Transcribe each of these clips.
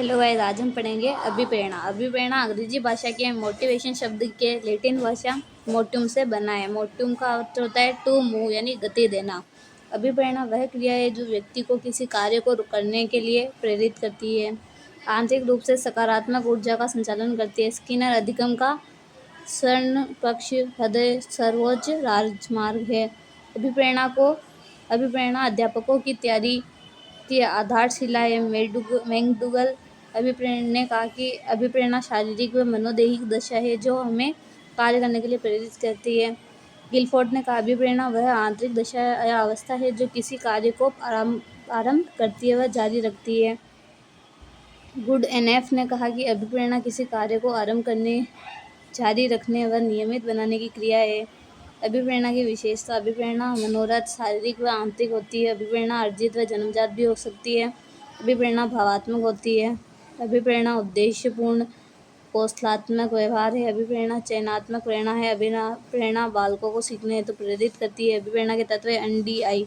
Hello guys, आज हम पढ़ेंगे अभिप्रेरणा। अभिप्रेरणा अंग्रेजी भाषा के मोटिवेशन शब्द के लैटिन भाषा मोटिवम से बना है। मोटिवम का अर्थ होता है टू मूव, यानी गति देना। अभिप्रेरणा वह क्रिया है जो व्यक्ति को किसी कार्य को करने के लिए प्रेरित करती है, आंतरिक रूप से सकारात्मक ऊर्जा का संचालन करती है। स्किनर अधिगम का स्वर्ण पक्ष हृदय सर्वोच्च राजमार्ग है। अभिप्रेरणा अध्यापकों की तैयारी की आधारशिला है। मैकडूगल अभिप्रेरणा ने कहा कि अभिप्रेरणा शारीरिक व मनोदैहिक दशा है जो हमें कार्य करने के लिए प्रेरित करती है। गिलफोर्ड ने कहा, अभिप्रेरणा वह आंतरिक दशा या अवस्था है जो किसी कार्य को आरंभ करती है व जारी रखती है। गुड एनएफ ने कहा कि अभिप्रेरणा किसी कार्य को आरंभ करने, जारी रखने व नियमित बनाने की क्रिया है। अभिप्रेरणा की विशेषता। अभिप्रेरणा मनोरथ, शारीरिक व आंतरिक होती है। अभिप्रेरणा अर्जित व जन्मजात भी हो सकती है। अभिप्रेरणा भावात्मक होती है। अभिप्रेरणा उद्देश्यपूर्ण कौशलात्मक व्यवहार है। अभिप्रेरणा चयनात्मक प्रेरणा है। अभिप्रेरणा बालकों को सीखने हेतु प्रेरित करती है। अभिप्रेरणा के तत्व NDI,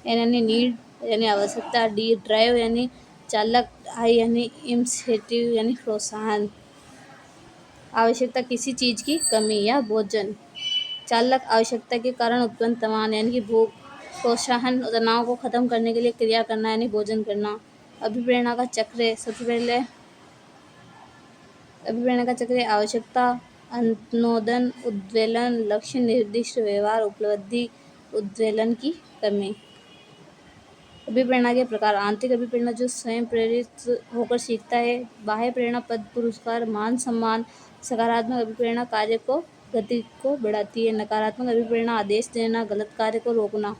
यानी नीड यानी आवश्यकता, D ड्राइव यानी चालक, I यानी इंसेंटिव यानी प्रोत्साहन। आवश्यकता किसी चीज की कमी या भोजन। चालक आवश्यकता के कारण उत्पन्न तनाव यानी कि भूख। प्रोत्साहन तनाव को खत्म करने के लिए क्रिया करना यानी भोजन करना। अभिप्रेरणा का चक्र है। सबसे पहले अभिप्रेरणा का चक्र है आवश्यकता, अनुमोदन, उद्वेलन, लक्ष्य निर्दिष्ट व्यवहार, उपलब्धि, उद्वेलन की कमी। अभिप्रेरणा के प्रकार। आंतरिक अभिप्रेरणा जो स्वयं प्रेरित होकर सीखता है। बाह्य प्रेरणा पद पुरस्कार, मान सम्मान। सकारात्मक अभिप्रेरणा कार्य को गति को बढ़ाती है। नकारात्मक अभिप्रेरणा आदेश देना, गलत कार्य को रोकना।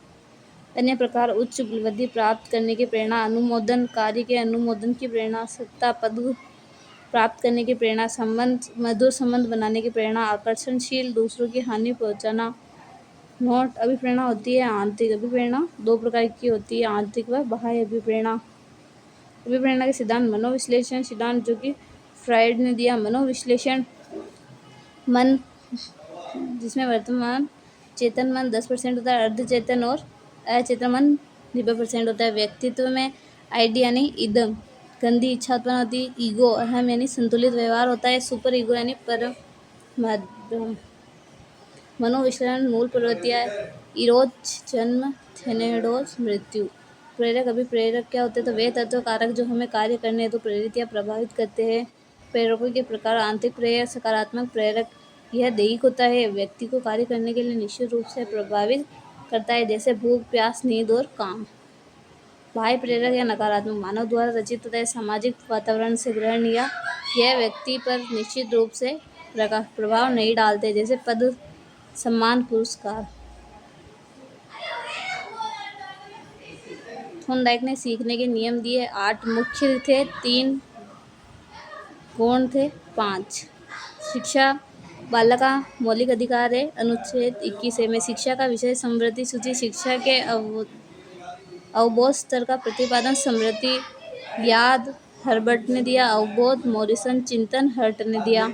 अन्य प्रकार। उच्च उपलब्धि प्राप्त करने की प्रेरणा, अनुमोदन, कार्य के अनुमोदन की प्रेरणा, सत्ता पद प्राप्त करने की प्रेरणा, संबंध, मधुर संबंध बनाने की प्रेरणा, आकर्षणशील, दूसरों की हानि पहुंचाना। नोट। अभिप्रेरणा होती है आंतरिक। अभिप्रेरणा दो प्रकार की होती है, आंतरिक व बाह्य अभिप्रेरणा। अभिप्रेरणा के सिद्धांत। मनोविश्लेषण सिद्धांत जो कि फ्रायड ने दिया। मनोविश्लेषण मन, जिसमें वर्तमान चेतन मन 10% होता है, अर्धचेतन और अचेतन मन 90% होता है। व्यक्तित्व में ID यानी इदम, गंदी इच्छा उत्पन्न होती है। ईगो अहम यानी संतुलित व्यवहार होता है। सुपर ईगो यानी परम मध्यम। मनोविश्लेषण मूल प्रवृत्तियाँ, इरोज जन्म, थेनेडोज मृत्यु। प्रेरक अभिप्रेरक क्या होते हैं? तो वे तत्व कारक जो हमें कार्य करने हेतु प्रेरित या प्रभावित करते हैं। प्रेरकों के प्रकार। आंतरिक प्रेरक, सकारात्मक प्रेरक, यह दैहिक होता है, व्यक्ति को कार्य करने के लिए निश्चित रूप से प्रभावित करता है, जैसे भूख, प्यास, नींद और काम। बाह्य प्रेरक या नकारात्मक, मानव द्वारा रचित होता है, सामाजिक वातावरण से ग्रहण या यह व्यक्ति पर निश्चित रूप से प्रभाव नहीं डालते, जैसे पद, सम्मान, पुरस्कार। थॉर्नडाइक ने सीखने के नियम दिए। 8 मुख्य थे, 3 गौण थे, 5। शिक्षा बालक का मौलिक अधिकार है। अनुच्छेद 21 में शिक्षा का विषय समृद्धि सूची। शिक्षा के अवबोध स्तर का प्रतिपादन। समृद्धि याद हर्बर्ट ने दिया। अवबोध मॉरिसन। चिंतन हर्ट ने दिया।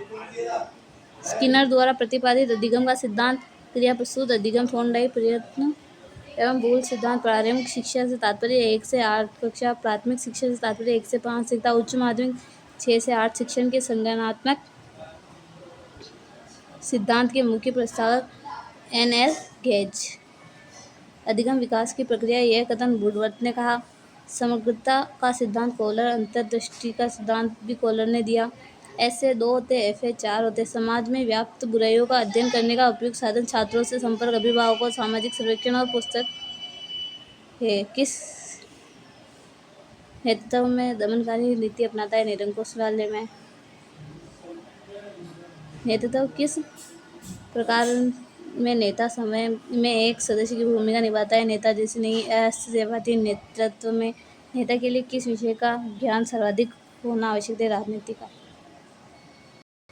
स्किनर द्वारा प्रतिपादित अधिगम का सिद्धांत। क्रिया प्रस्तुत अधिगम। थॉर्नडाइक प्रयत्न एवं भूल सिद्धांत। प्रारंभिक शिक्षा से तात्पर्य 1 से 8 कक्षा। प्राथमिक शिक्षा से तात्पर्य 1 से 5 शिक्षा। उच्च माध्यमिक 6 से 8 शिक्षण के संज्ञानात्मक सिद्धांत के मुख्य प्रस्तावक NL गेज। अधिगम विकास की प्रक्रिया, यह कथन वुडवर्थ ने कहा। समग्रता का सिद्धांत कोलर। अंतर्दृष्टि का सिद्धांत भी कोलर ने दिया। ऐसे 2 होते, FA 4 होते। समाज में व्याप्त बुराइयों का अध्ययन करने का उपयुक्त साधन छात्रों से संपर्क, अभिभावकों, सामाजिक सर्वेक्षण और पुस्तक है। किस नेतृत्व में दमनकारी नीति अपनाता है? निरंकुश वाले में। नेतृत्व किस प्रकार में नेता समय में एक सदस्य की भूमिका निभाता है? नेता जैसे नहीं, अस्थिरवादी नेतृत्व में नेता के लिए किस विषय का ज्ञान सर्वाधिक होना आवश्यक है? राजनीति का।